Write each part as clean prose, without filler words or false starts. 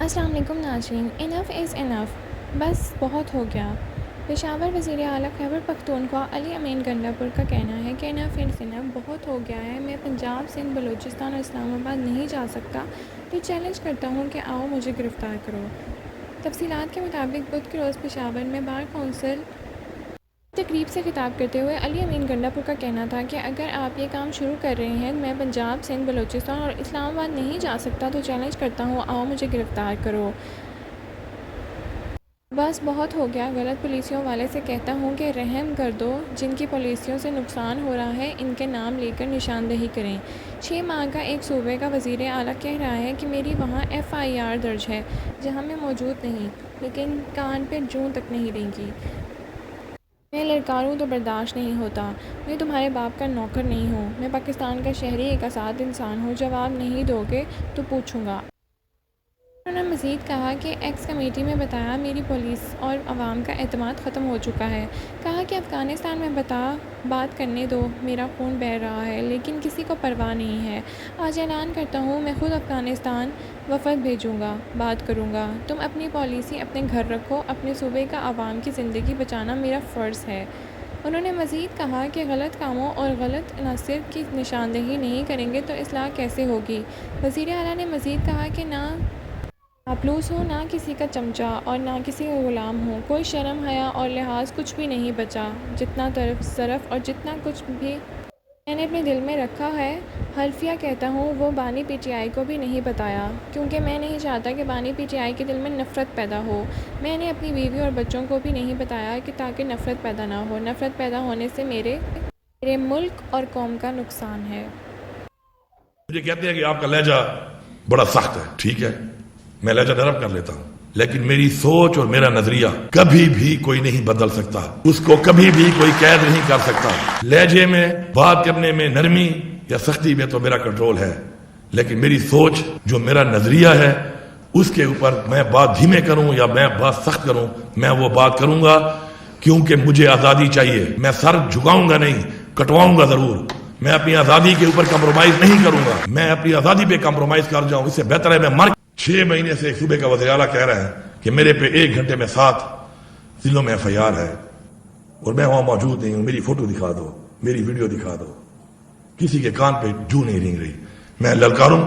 السلام علیکم ناظرین، انف از انف، بس بہت ہو گیا۔ پشاور وزیر اعلیٰ خیبر پختونخوا علی امین گنڈاپور کا کہنا ہے کہ انف از انف، بہت ہو گیا ہے، میں پنجاب، سندھ، بلوچستان اور اسلام آباد نہیں جا سکتا، تو چیلنج کرتا ہوں کہ آؤ مجھے گرفتار کرو۔ تفصیلات کے مطابق بدھ کے روز پشاور میں بار کونسل تقریب سے خطاب کرتے ہوئے علی امین گنڈاپور کا کہنا تھا کہ اگر آپ یہ کام شروع کر رہے ہیں، میں پنجاب، سندھ، بلوچستان اور اسلام آباد نہیں جا سکتا، تو چیلنج کرتا ہوں آؤ مجھے گرفتار کرو۔ بس بہت ہو گیا، غلط پالیسیوں والے سے کہتا ہوں کہ رحم کر دو، جن کی پالیسیوں سے نقصان ہو رہا ہے ان کے نام لے کر نشاندہی کریں۔ 6 ماہ کا ایک صوبے کا وزیر اعلیٰ کہہ رہا ہے کہ میری وہاں FIR درج ہے جہاں میں موجود نہیں، لیکن کان پہ جوں تک نہیں رینگی۔ میں للکاروں تو برداشت نہیں ہوتا۔ میں تمہارے باپ کا نوکر نہیں ہوں، میں پاکستان کا شہری، ایک آزاد انسان ہوں۔ جواب نہیں دو گے تو پوچھوں گا۔ انہوں نے مزید کہا کہ ایکس کمیٹی میں بتایا میری پولیس اور عوام کا اعتماد ختم ہو چکا ہے۔ کہا کہ افغانستان میں بات کرنے دو، میرا خون بہہ رہا ہے لیکن کسی کو پرواہ نہیں ہے۔ آج اعلان کرتا ہوں میں خود افغانستان وفد بھیجوں گا، بات کروں گا۔ تم اپنی پالیسی اپنے گھر رکھو، اپنے صوبے کا عوام کی زندگی بچانا میرا فرض ہے۔ انہوں نے مزید کہا کہ غلط کاموں اور غلط عناصر کی نشاندہی نہیں کریں گے تو اصلاح کیسے ہوگی۔ وزیر اعلیٰ نے مزید کہا کہ نہ چاپلوس ہوں، نہ کسی کا چمچہ اور نہ کسی کا غلام ہوں، کوئی شرم حیا اور لحاظ کچھ بھی نہیں بچا۔ جتنا ظرف اور جتنا کچھ بھی میں نے اپنے دل میں رکھا ہے، حلفیہ کہتا ہوں، وہ بانی PTI کو بھی نہیں بتایا، کیونکہ میں نہیں چاہتا کہ بانی PTI کے دل میں نفرت پیدا ہو۔ میں نے اپنی بیوی اور بچوں کو بھی نہیں بتایا کہ تاکہ نفرت پیدا نہ ہو۔ نفرت پیدا ہونے سے میرے ملک اور قوم کا نقصان ہے۔ مجھے کہتے ہیں کہ آپ کا لہجہ بڑا سخت ہے، ٹھیک ہے، میں لہجہ نرم کر لیتا ہوں، لیکن میری سوچ اور میرا نظریہ کبھی بھی کوئی نہیں بدل سکتا، اس کو کبھی بھی کوئی قید نہیں کر سکتا۔ لہجے میں، بات کرنے میں نرمی یا سختی میں تو میرا کنٹرول ہے، لیکن میری سوچ جو میرا نظریہ ہے اس کے اوپر میں بات دھیمے کروں یا میں بات سخت کروں، میں وہ بات کروں گا، کیونکہ مجھے آزادی چاہیے۔ میں سر جھکاؤں گا نہیں، کٹواؤں گا ضرور۔ میں اپنی آزادی کے اوپر کمپرومائز نہیں کروں گا۔ میں اپنی آزادی پہ کمپرومائز کر جاؤں، اس سے بہتر ہے میں مر۔ 6 مہینے سے صوبے کا وزیر اعلیٰ کہہ رہا ہے کہ میرے پہ 1 گھنٹے میں 7 ضلعوں میں FIR ہے اور میں وہاں موجود نہیں ہوں۔ میری فوٹو دکھا دو، میری ویڈیو دکھا دو، کسی کے کان پہ جو نہیں رینگ رہی۔ میں للکاروں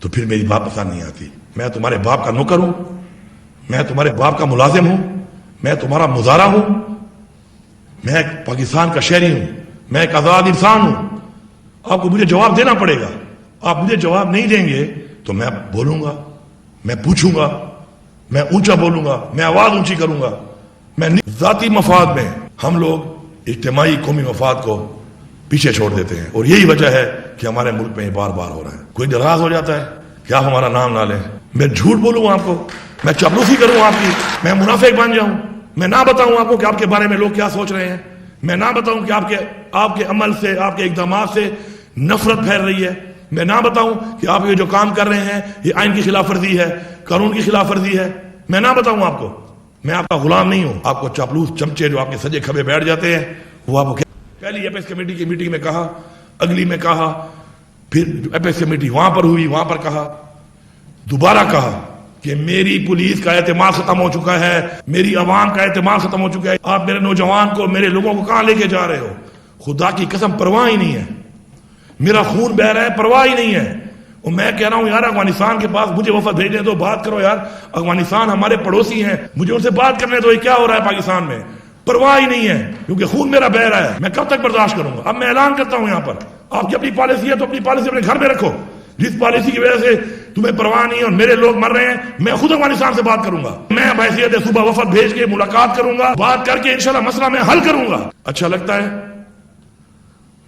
تو پھر میری بات پسند نہیں آتی۔ میں تمہارے باپ کا نوکر ہوں، میں تمہارے باپ کا ملازم ہوں، میں تمہارا مظاہرہ ہوں، میں ایک پاکستان کا شہری ہوں، میں ایک آزاد انسان ہوں۔ آپ کو مجھے جواب دینا پڑے گا۔ آپ مجھے جواب نہیں دیں گے تو میں بولوں گا، میں پوچھوں گا، میں اونچا بولوں گا، میں آواز اونچی کروں گا۔ میں ذاتی مفاد میں ہم لوگ اجتماعی قومی مفاد کو پیچھے چھوڑ دیتے ہیں، اور یہی وجہ ہے کہ ہمارے ملک میں یہ بار بار ہو رہا ہے۔ کوئی ناراض ہو جاتا ہے کہ آپ ہمارا نام نہ لیں، میں جھوٹ بولوں آپ کو، میں چاپلوسی کروں آپ کی، میں منافق بن جاؤں، میں نہ بتاؤں آپ کو کہ آپ کے بارے میں لوگ کیا سوچ رہے ہیں، میں نہ بتاؤں کہ آپ کے عمل سے، آپ کے اقدامات سے نفرت پھیل رہی ہے، میں نہ بتاؤں کہ آپ یہ جو کام کر رہے ہیں یہ آئین کی خلاف ورزی ہے، قانون کی خلاف ورزی ہے، میں نہ بتاؤں آپ کو۔ میں آپ کا غلام نہیں ہوں۔ آپ کو چاپلوس چمچے جو آپ کے سجے کھبے بیٹھ جاتے ہیں وہ آپ کو پہلی ایپیکس کمیٹی کی میٹنگ میں کہا، اگلی میں کہا، پھر ایپیکس کمیٹی وہاں پر ہوئی، وہاں پر کہا، دوبارہ کہا کہ میری پولیس کا اعتماد ختم ہو چکا ہے، میری عوام کا اعتماد ختم ہو چکا ہے۔ آپ میرے نوجوان کو، میرے لوگوں کو کہاں لے کے جا رہے ہو؟ خدا کی قسم پرواہ ہی نہیں ہے، میرا خون بہ رہا ہے، پرواہ ہی نہیں ہے۔ اور میں کہہ رہا ہوں یار افغانستان کے پاس مجھے وفد بھیجنے دو، بات کرو یار، افغانستان ہمارے پڑوسی ہیں، مجھے ان سے بات کرنے دو، یہ کیا ہو رہا ہے پاکستان میں؟ پرواہ ہی نہیں ہے، کیونکہ خون میرا بہ رہا ہے۔ میں کب تک برداشت کروں گا؟ اب میں اعلان کرتا ہوں یہاں پر، آپ کی اپنی پالیسی ہے تو اپنی پالیسی اپنے گھر میں رکھو۔ جس پالیسی کی وجہ سے تمہیں پرواہ نہیں ہے اور میرے لوگ مر رہے ہیں، میں خود افغانستان سے بات کروں گا۔ میں بحیثیت صوبہ وفد بھیج کے ملاقات کروں گا، بات کر کے انشاءاللہ مسئلہ میں حل کروں گا۔ اچھا لگتا ہے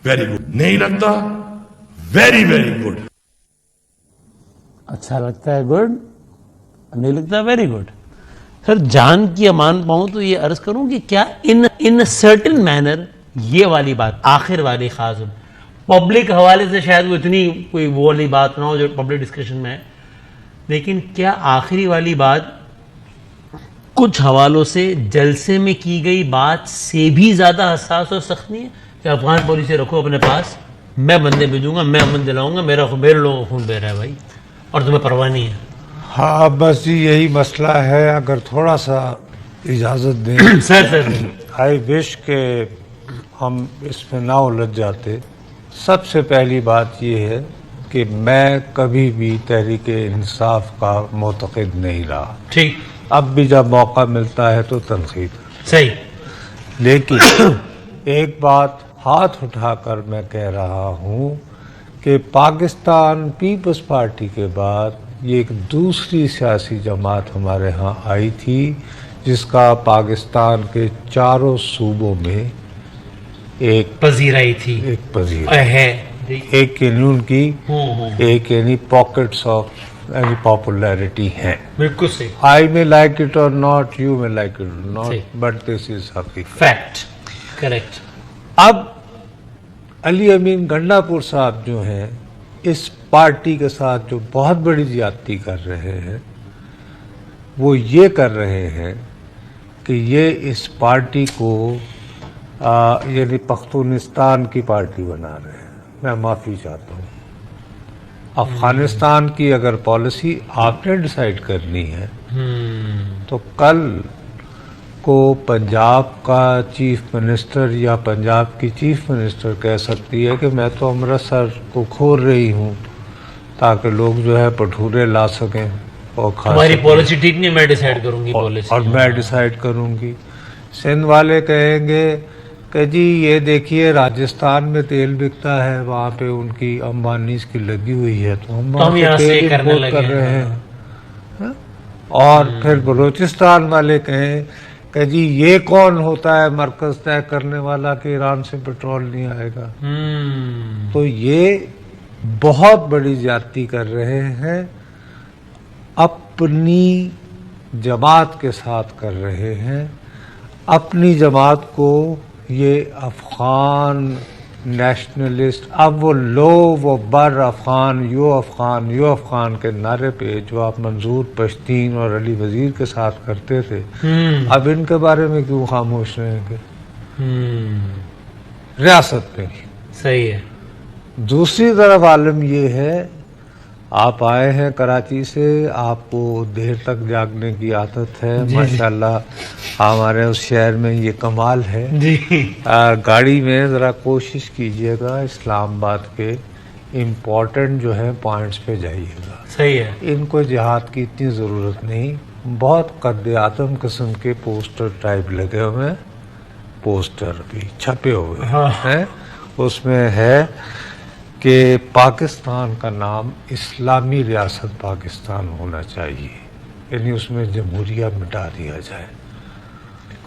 ویری گڈ، نہیں لگتا ویری ویری گڈ۔ اچھا لگتا ہے گڈ، نہیں لگتا ویری گڈ۔ سر جان کی امان پاؤں تو یہ عرض کروں کہ کیا ان سرٹن مینر یہ والی بات آخر والی خاص پبلک حوالے سے شاید وہ اتنی کوئی وہ والی بات نہ ہو جو پبلک ڈسکشن میں ہے، لیکن کیا آخری والی بات کچھ حوالوں سے جلسے میں کی گئی بات سے بھی زیادہ حساس اور سخت نہیں ہے کہ افغان پولیسیں رکھو اپنے پاس، میں بندے بھیجوں گا، میں امن دلاؤں گا، میرے لوگوں کو خون بہ رہا ہے بھائی اور تمہیں پرواہ نہیں ہے؟ ہاں بس جی یہی مسئلہ ہے. اگر تھوڑا سا اجازت دیں سر آئی وش کہ ہم اس میں نہ الجھ جاتے. سب سے پہلی بات یہ ہے کہ میں کبھی بھی تحریک انصاف کا معتقد نہیں رہا. ٹھیک. اب بھی جب موقع ملتا ہے تو تنقید. صحیح. لیکن ایک بات ہاتھ اٹھا کر میں کہہ رہا ہوں کہ پاکستان پیپلز پارٹی کے بعد یہ ایک دوسری سیاسی جماعت ہمارے ہاں آئی تھی جس کا پاکستان کے چاروں صوبوں میں ایک پذیرائی تھی. ایک پذیر ہے. ایک یعنی ان کی ایک یعنی پاکٹس آف یعنی پاپولیرٹی ہیں. بالکل صحیح. آئی میں لائک اٹ اور ناٹ, یو میں لائک اٹ اور ناٹ, صحیح. بٹ دس از حقیقت. فیکٹ. کریکٹ. اب علی امین گنڈا پور صاحب جو ہیں اس پارٹی کے ساتھ جو بہت بڑی زیادتی کر رہے ہیں وہ یہ کر رہے ہیں کہ یہ اس پارٹی کو یعنی پختونستان کی پارٹی بنا رہے ہیں. میں معافی چاہتا ہوں. افغانستان کی اگر پالیسی آپ نے ڈیسائیڈ کرنی ہے تو کل کو پنجاب کا چیف منسٹر یا پنجاب کی چیف منسٹر کہہ سکتی ہے کہ میں تو امرتسر کو کھول رہی ہوں تاکہ لوگ جو ہے بھٹورے لا سکیں اور کھا ہماری سکیں. پالیسی ٹھیک نہیں, میں ڈیسائیڈ کروں گی پالیسی. اور میں ڈیسائیڈ کروں گی. سندھ والے کہیں گے کہ جی یہ دیکھیے راجستھان میں تیل بکتا ہے, وہاں پہ ان کی امبانیز کی لگی ہوئی ہے تو ہم وہاں یہاں سے سے تیل کرنے امپورٹ کر لگے رہے ہیں. اور پھر بلوچستان والے کہیں کہ جی یہ کون ہوتا ہے مرکز طے کرنے والا کہ ایران سے پیٹرول نہیں آئے گا. تو یہ بہت بڑی زیادتی کر رہے ہیں, اپنی جماعت کے ساتھ کر رہے ہیں. اپنی جماعت کو یہ افغان نیشنلسٹ, اب وہ لو وہ بر افغان یو افغان یو افغان کے نعرے پہ جو آپ منظور پشتین اور علی وزیر کے ساتھ کرتے تھے, اب ان کے بارے میں کیوں خاموش رہیں گے ریاست پہ. صحیح ہے. دوسری طرف عالم یہ ہے, آپ آئے ہیں کراچی سے, آپ کو دیر تک جاگنے کی عادت ہے. ماشاءاللہ ہمارے اس شہر میں یہ کمال ہے. گاڑی میں ذرا کوشش کیجئے گا اسلام آباد کے امپورٹنٹ جو ہے پوائنٹس پہ جائیے گا. صحیح ہے. ان کو جہاد کی اتنی ضرورت نہیں. بہت قد اعظم قسم کے پوسٹر ٹائپ لگے ہوئے ہیں, پوسٹر بھی چھپے ہوئے ہیں. اس میں ہے کہ پاکستان کا نام اسلامی ریاست پاکستان ہونا چاہیے, یعنی اس میں جمہوریہ مٹا دیا جائے.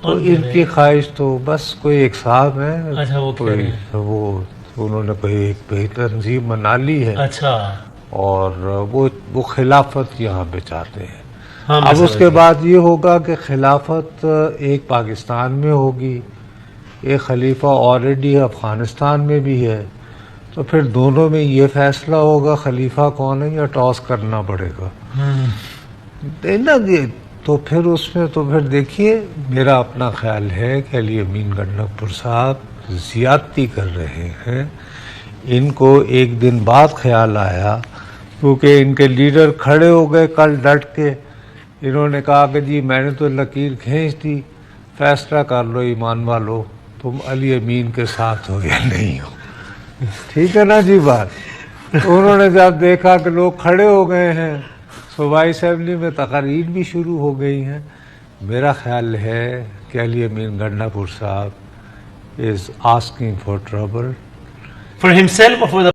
تو ان کی خواہش تو بس کوئی ایک صاحب ہے, وہ انہوں نے کوئی ایک تنظیم بنا لی ہے. اچھا. اور وہ خلافت یہاں پہ چاہتے ہیں. اب اس کے بعد یہ ہوگا کہ خلافت ایک پاکستان میں ہوگی, ایک خلیفہ آلریڈی افغانستان میں بھی ہے, تو پھر دونوں میں یہ فیصلہ ہوگا خلیفہ کون ہے یا ٹاس کرنا پڑے گا. تو پھر اس میں تو پھر دیکھیے, میرا اپنا خیال ہے کہ علی امین گنڈا پور صاحب زیادتی کر رہے ہیں. ان کو ایک دن بعد خیال آیا کیونکہ ان کے لیڈر کھڑے ہو گئے کل ڈٹ کے, انہوں نے کہا کہ جی میں نے تو لکیر کھینچ دی, فیصلہ کر لو ایمان والو, تم علی امین کے ساتھ ہو یا نہیں ہو. ٹھیک ہے نا جی بات. انہوں نے جب دیکھا کہ لوگ کھڑے ہو گئے ہیں, صوبائی اسمبلی میں تقاریر بھی شروع ہو گئی ہیں. میرا خیال ہے کہ علی امین گنڈا پور صاحب is asking for trouble for himself or for the